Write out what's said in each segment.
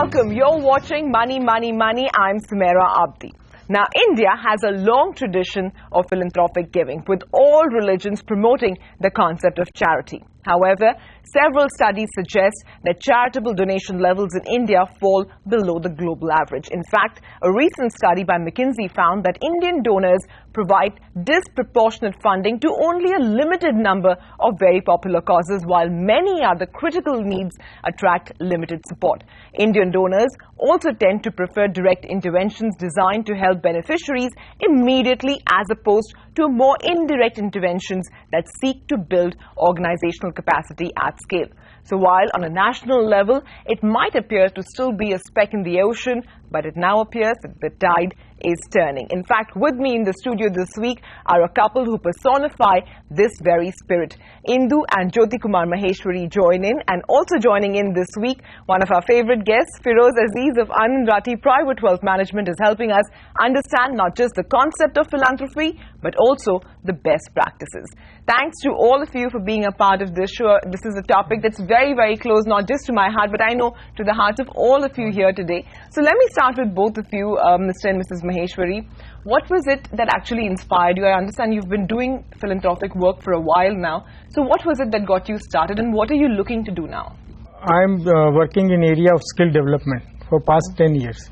welcome. You're watching Money, Money, Money. I'm Sumaira Abdi. Now, India has a long tradition of philanthropic giving, with all religions promoting the concept of charity. However, several studies suggest that charitable donation levels in India fall below the global average. In fact, a recent study by McKinsey found that Indian donors provide disproportionate funding to only a limited number of very popular causes, while many other critical needs attract limited support. Indian donors also tend to prefer direct interventions designed to help beneficiaries immediately, as opposed to more indirect interventions that seek to build organizational capacity at scale. So while on a national level it might appear to still be a speck in the ocean, but it now appears that the tide is turning. In fact, with me in the studio this week are a couple who personify this very spirit. Indu and Jyoti Kumar Maheshwari join in, and also joining in this week, one of our favorite guests, Firoz Aziz of Anand Rathi Private Wealth Management, is helping us understand not just the concept of philanthropy, but also the best practices. Thanks to all of you for being a part of this show. This is a topic that's very, very close, not just to my heart, but I know to the hearts of all of you here today. So let me start with both of you, Mr. and Mrs. Maheshwari. What was it that actually inspired you? I understand you've been doing philanthropic work for a while now. So what was it that got you started, and what are you looking to do now? I'm working in area of skill development for past 10 years.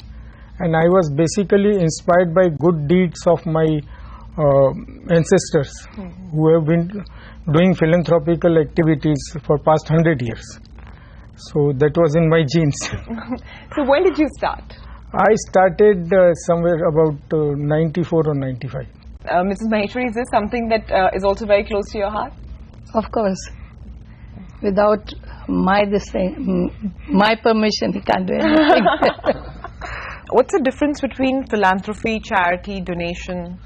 And I was basically inspired by good deeds of my ancestors who have been doing philanthropical activities for past 100 years. So that was in my genes. So when did you start? I started somewhere about 94 or 95. Mrs. Maheshwari, is this something that is also very close to your heart? Of course. Without my permission, he can't do anything. What's the difference between philanthropy, charity, donation?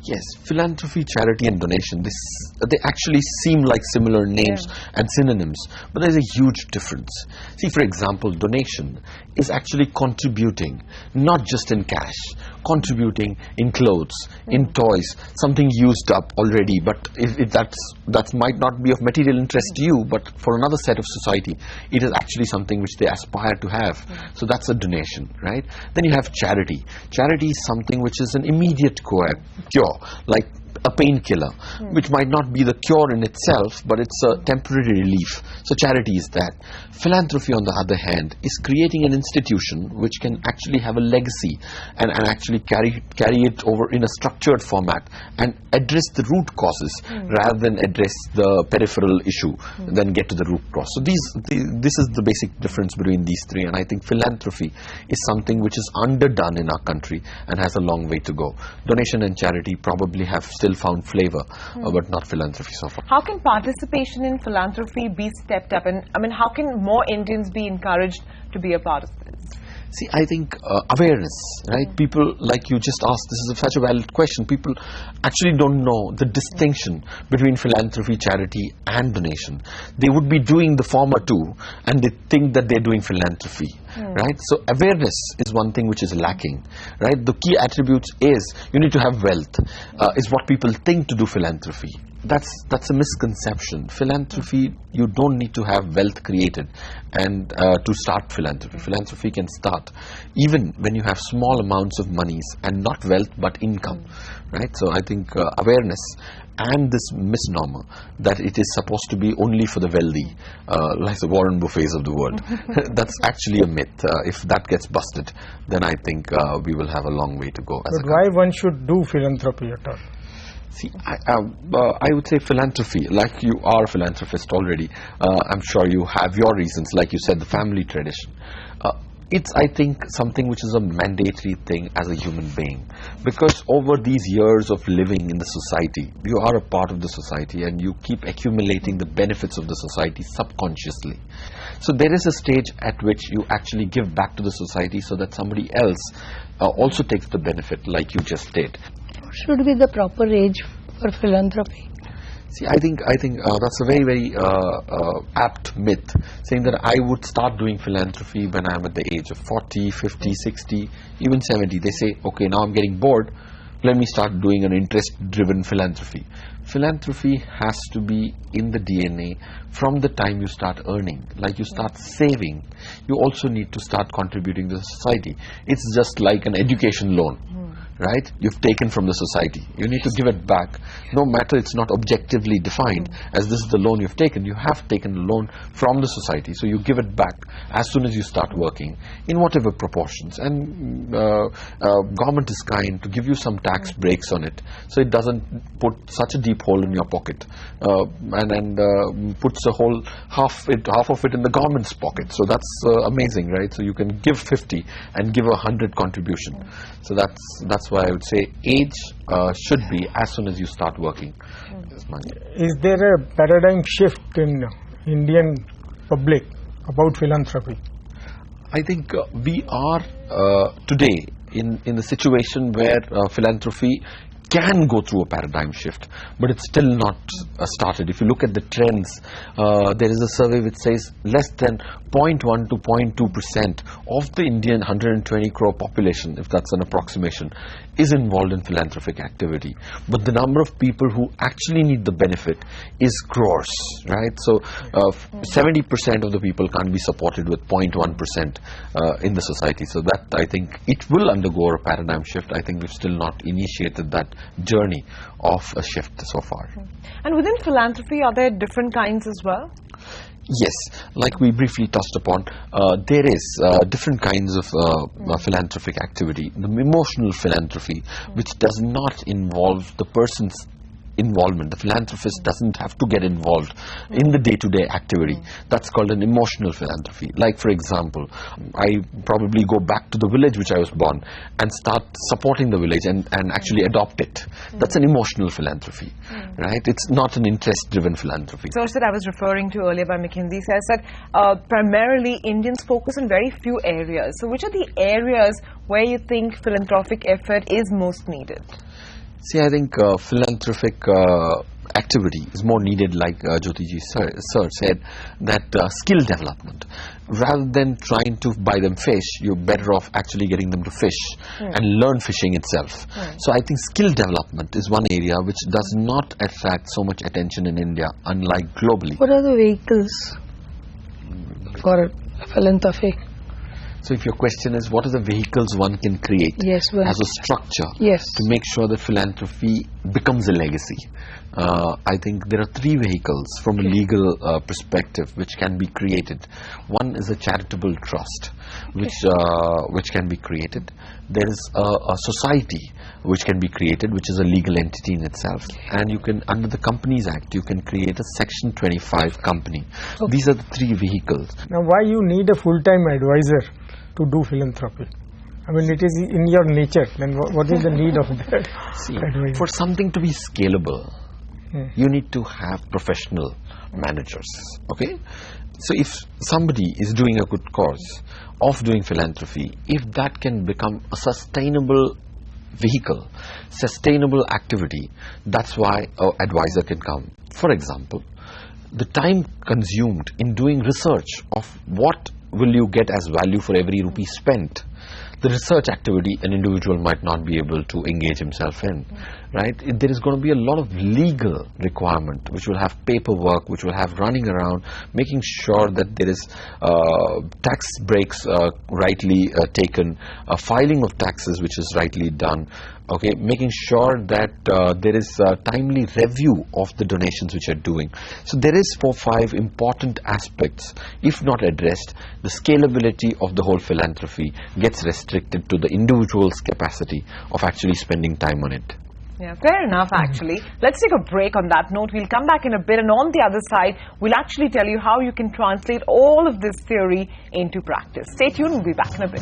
Yes, philanthropy, charity and donation, they actually seem like similar names and synonyms, but there's a huge difference. See, for example, donation is actually contributing, not just in cash, contributing in clothes, in toys, something used up already, but if that might not be of material interest to you, but for another set of society, it is actually something which they aspire to have. So that's a donation, right? Then you have charity. Charity is something which is an immediate cure, like a painkiller, which might not be the cure in itself, but it's a temporary relief. So charity is that. Philanthropy, on the other hand, is creating an institution which can actually have a legacy and actually carry it over in a structured format and address the root causes rather than address the peripheral issue, then get to the root cause. So this is the basic difference between these three, and I think philanthropy is something which is underdone in our country and has a long way to go. Donation and charity probably have still found flavor, but not philanthropy so far. How can participation in philanthropy be stepped up, and I mean, how can more Indians be encouraged to be a part of this? See, I think awareness, right? People, like you just asked, this is such a valid question. People actually don't know the distinction between philanthropy, charity and donation. They would be doing the former too, and they think that they're doing philanthropy, right? So awareness is one thing which is lacking, right? The key attributes is you need to have wealth, is what people think to do philanthropy. That's a misconception. Philanthropy, you don't need to have wealth created and to start philanthropy. Philanthropy can start even when you have small amounts of monies and not wealth but income, right? So I think awareness and this misnomer that it is supposed to be only for the wealthy, like the Warren Buffets of the world, that's actually a myth. If that gets busted, then I think we will have a long way to go. But why one should do philanthropy at all? See, I would say philanthropy, like you are a philanthropist already, I'm sure you have your reasons, like you said, the family tradition. It's, I think, something which is a mandatory thing as a human being, because over these years of living in the society, you are a part of the society and you keep accumulating the benefits of the society subconsciously. So there is a stage at which you actually give back to the society so that somebody else also takes the benefit, like you just did. What should be the proper age for philanthropy? See, I think that's a very, very apt myth, saying that I would start doing philanthropy when I'm at the age of 40, 50, 60, even 70. They say, okay, now I'm getting bored, let me start doing an interest-driven philanthropy. Philanthropy has to be in the DNA from the time you start earning. Like you start saving, you also need to start contributing to the society. It's just like an education loan. Right? You've taken from the society. You need to give it back. No matter it's not objectively defined as this is the loan you've taken, you have taken a loan from the society. So you give it back as soon as you start working in whatever proportions. And government is kind to give you some tax breaks on it. So it doesn't put such a deep hole in your pocket and puts a whole half of it in the government's pocket. So that's amazing, right? So you can give 50 and give 100 contribution. So that's why I would say age should be as soon as you start working. Is there a paradigm shift in Indian public about philanthropy? I think we are today in the situation where philanthropy can go through a paradigm shift, but it's still not started. If you look at the trends, there is a survey which says less than 0.1 to 0.2% of the Indian 120 crore population, if that's an approximation, is involved in philanthropic activity. But the number of people who actually need the benefit is crores, right? So 70% of the people can't be supported with 0.1% in the society. So that, I think, it will undergo a paradigm shift. I think we've still not initiated that journey of a shift so far. And within philanthropy, are there different kinds as well? Yes, like we briefly touched upon, there is different kinds of philanthropic activity. The emotional philanthropy, which does not involve the person's involvement. The philanthropist doesn't have to get involved in the day-to-day activity. That's called an emotional philanthropy. Like, for example, I probably go back to the village which I was born and start supporting the village and actually adopt it. That's an emotional philanthropy, right? It's not an interest-driven philanthropy. So that I was referring to earlier by McKinsey says that primarily Indians focus on very few areas. So which are the areas where you think philanthropic effort is most needed? See, I think philanthropic activity is more needed, like Jyotiji sir said, that skill development. Rather than trying to buy them fish, you're better off actually getting them to fish and learn fishing itself. So I think skill development is one area which does not attract so much attention in India, unlike globally. What are the vehicles for philanthropy? So if your question is what are the vehicles one can create as a structure to make sure that philanthropy becomes a legacy, I think there are three vehicles from a legal perspective which can be created. One is a charitable trust which can be created. There is a society which can be created, which is a legal entity in itself, and you can, under the Companies Act, you can create a Section 25 company. These are the three vehicles. Now, why you need a full-time advisor to do philanthropy? I mean, it is in your nature. Then what is the need of that? See, for something to be scalable, you need to have professional managers. Okay, so if somebody is doing a good cause of doing philanthropy, if that can become a sustainable vehicle, sustainable activity, that's why an advisor can come. For example, the time consumed in doing research of what will you get as value for every rupee spent, the research activity an individual might not be able to engage himself in, right? There is going to be a lot of legal requirement which will have paperwork, which will have running around, making sure that there is tax breaks rightly taken, filing of taxes which is rightly done, okay, making sure that there is a timely review of the donations which are doing. So there is 4 or 5 important aspects. If not addressed, the scalability of the whole philanthropy gets restricted to the individual's capacity of actually spending time on it. Yeah, fair enough, actually. Let's take a break on that note. We'll come back in a bit, and on the other side, we'll actually tell you how you can translate all of this theory into practice. Stay tuned, we'll be back in a bit.